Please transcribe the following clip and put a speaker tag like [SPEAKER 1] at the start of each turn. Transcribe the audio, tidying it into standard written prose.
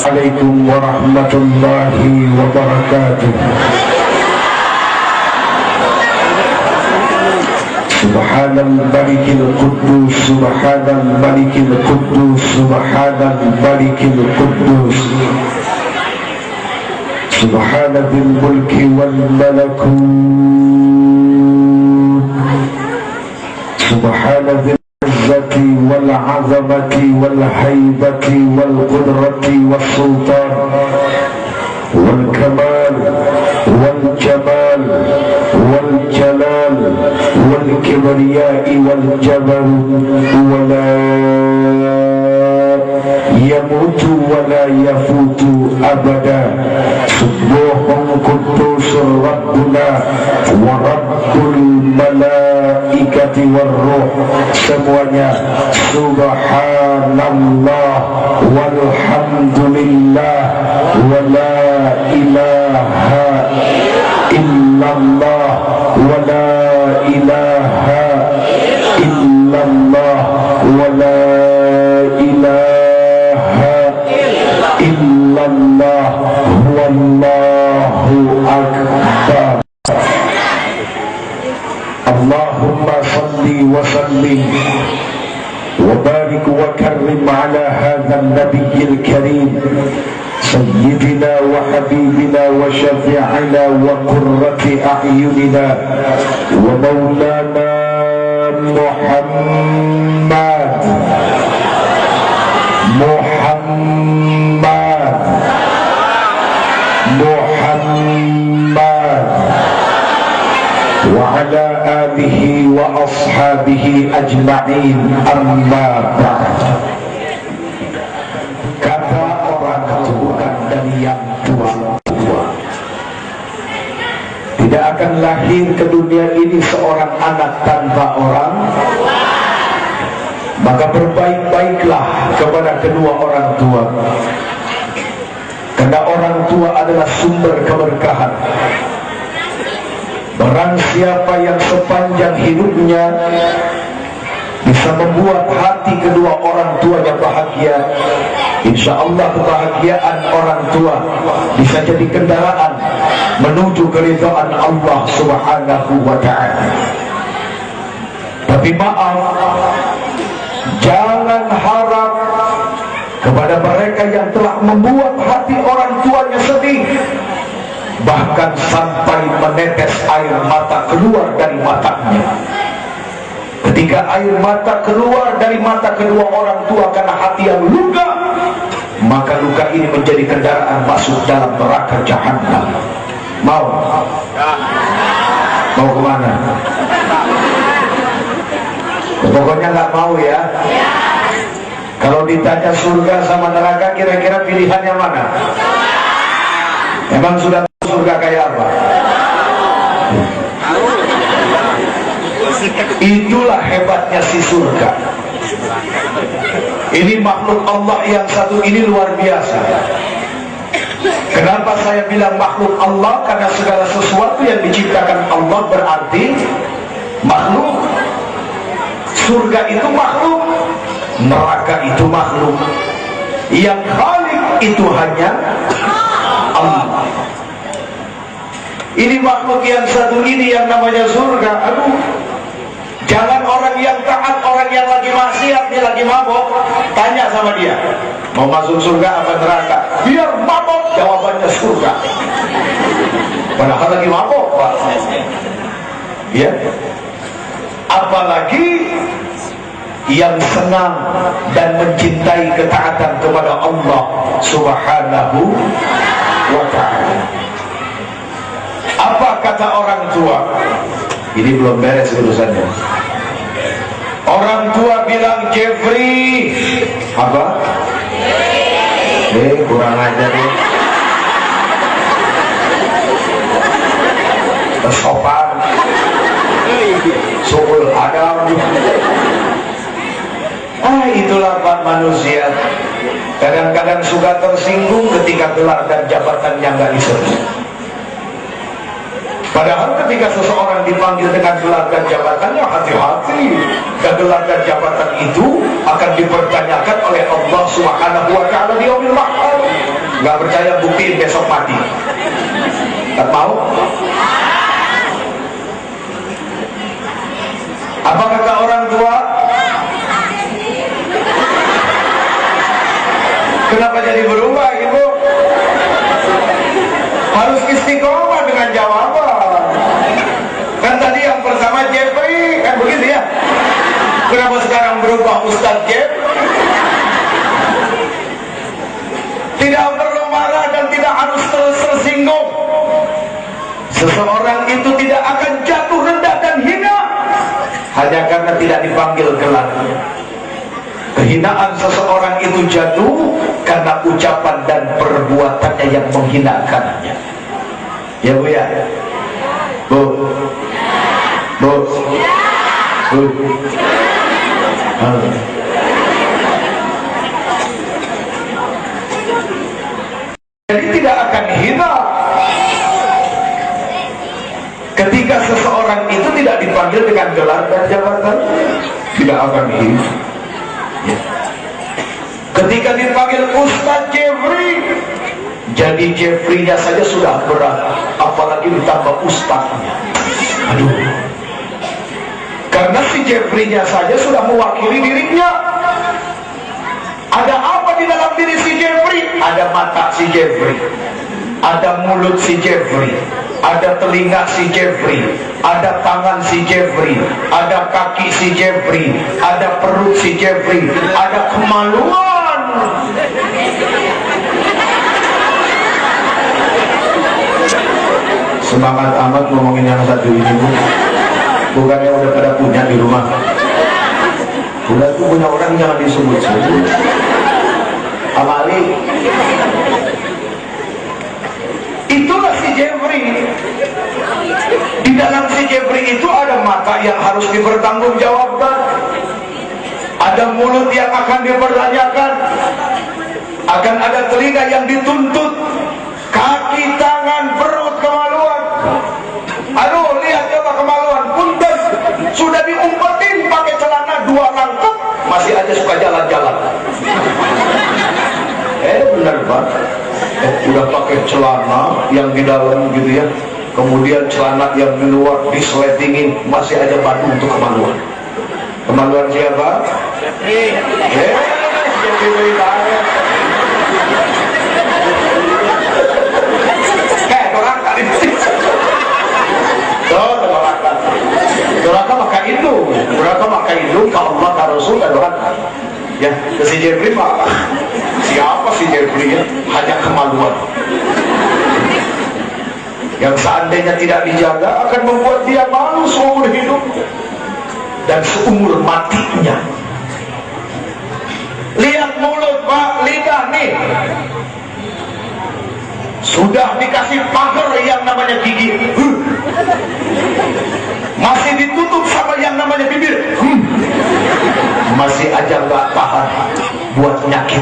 [SPEAKER 1] Assalamualaikum warahmatullahi wabarakatuh. Subhanal malikil quddus, subhanal malikil quddus, subhanal malikil quddus, subhana dzil mulki wal malakut, subhana dzil izzati wal azamati wal haibati wal qudrati was sultan wal kamal wal jamal wal jalal wal kibriyai wal jabarut wala yamutu wala yafutu abada. Subbuhun quddusur rabbuna wa rabbul malaikati warruh. Semuanya subhanallah walhamdulillah wa la ilaha illallah wa la ilaha illallah wa la ilaha illallah wallahu akbar. Allahumma salli wa sallim wa barik wa karrim ala hadha an-nabiyil karim sayyidina wa habibina wa syafi'ina wa qurrati a'yunina wa maulana Muhammad wa ala alihi wa ashabihi ajma'in, amma ba'd. Kata orang bukan dari yang tua. Tidak akan lahir ke dunia ini seorang anak tanpa orang. Maka berbaik-baiklah kepada kedua orang tua, karena orang tua adalah sumber keberkahan. Barang siapa yang sepanjang hidupnya bisa membuat hati kedua orang tuanya bahagia, insya Allah kebahagiaan orang tua bisa jadi kendaraan menuju keridhaan Allah Subhanahu wa ta'ala. Tapi maaf, jangan harap kepada mereka yang telah membuat hati orang tuanya sedih, bahkan sampai menetes air mata keluar dari matanya. Ketika air mata keluar dari mata kedua orang tua karena hati yang luka, maka luka ini menjadi kendaraan masuk dalam neraka jahanam. Mau? Mau kemana? Pokoknya nggak mau ya. Kalau ditanya surga sama neraka, kira-kira pilihannya mana? Emang sudah tahu surga kayak apa? Itulah hebatnya si surga. Ini makhluk Allah yang satu ini luar biasa. Kenapa saya bilang makhluk Allah? Karena segala sesuatu yang diciptakan Allah berarti makhluk. Surga itu makhluk, neraka itu makhluk. Yang khalik itu hanya Allah. Ini makhluk yang satu ini yang namanya surga. Aduh, jangan orang yang taat, orang yang lagi maksiat, dia lagi mabok, tanya sama dia, mau masuk surga apa neraka? Biar mabok, jawabannya surga. Padahal lagi mabok, Pak. Ya. Apalagi yang senang dan mencintai ketaatan kepada Allah Subhanahu wa ta'ala. Apa kata orang tua? Ini belum beres urusannya. Orang tua bilang, Jeffrey apa? Kurang ajar ya. Sopan, suul adam. Itulah Pak manusia. Kadang-kadang suka tersinggung ketika gelar dan jabatannya nggak disebut. Padahal ketika seseorang dipanggil dengan gelar dan jabatannya, hati-hati. Dan gelar dan jabatan itu akan dipertanyakan oleh Allah Subhanahu wa ta'ala di yaumil mahsyar. Nggak percaya, buktiin besok mati. Tak mau? Apa kata orang tua? Kenapa jadi berubah, Ibu? Harus istiqomah dengan jawaban. Kan tadi yang pertama Jeffrey, kan begitu ya? Kenapa sekarang berubah Ustaz Jeff? Tidak perlu marah dan tidak harus tersinggung. Seseorang itu tidak akan jatuh rendah dan hina hanya karena tidak dipanggil gelarnya. Kehinaan seseorang itu jatuh karena ucapan dan perbuatannya yang menghinakannya. Ya Bu ya? Bu? Bu? Bu? Jadi tidak akan hina ketika seseorang itu tidak dipanggil dengan gelar dan jabatan. Tidak akan hina. Ya. Ketika dipanggil Ustaz Jeffrey, jadi Jeffrey-nya saja sudah berat, apalagi ditambah Ustaznya. Aduh. Karena si Jeffrey-nya saja sudah mewakili dirinya. Ada apa di dalam diri si Jeffrey? Ada mata si Jeffrey, ada mulut si Jeffrey, ada telinga si Jeffrey, ada tangan si Jeffrey, ada kaki si Jeffrey, ada perut si Jeffrey, ada kemaluan. Semangat amat ngomongin yang satu ini, Bu. Bukannya udah pada punya di rumah. Udah tuh punya orang jangan disebut-sebut. Amali. Itulah si Jeffrey. Di dalam si Jeffrey itu ada mata yang harus dipertanggungjawabkan, ada mulut yang akan dipertanyakan, akan ada telinga yang dituntut, kaki, tangan, perut, kemaluan. Aduh, lihat coba kemaluan. Punten, sudah diumpetin pakai celana 2 rangkap, masih aja suka jalan-jalan. Benar Pak. Udah pakai celana yang di dalam gitu ya, kemudian celana yang di luar disletingin, masih aja batu untuk kemaluan. Kemaluan siapa? Dorakan itu. Dorakan maka itu. Dorakan maka itu. Kalau Allah dan Rasul dan dorakan. Ya, si Jeffrey Pak. Siapa si Jeffrey ya? Hanya kemaluan. Yang seandainya tidak dijaga akan membuat dia malu seumur hidup dan seumur matinya. Lihat mulut Pak, lidah nih, sudah dikasih pagar yang namanya gigi, masih ditutup sama yang namanya bibir, masih aja nggak tahan. buat nyakitin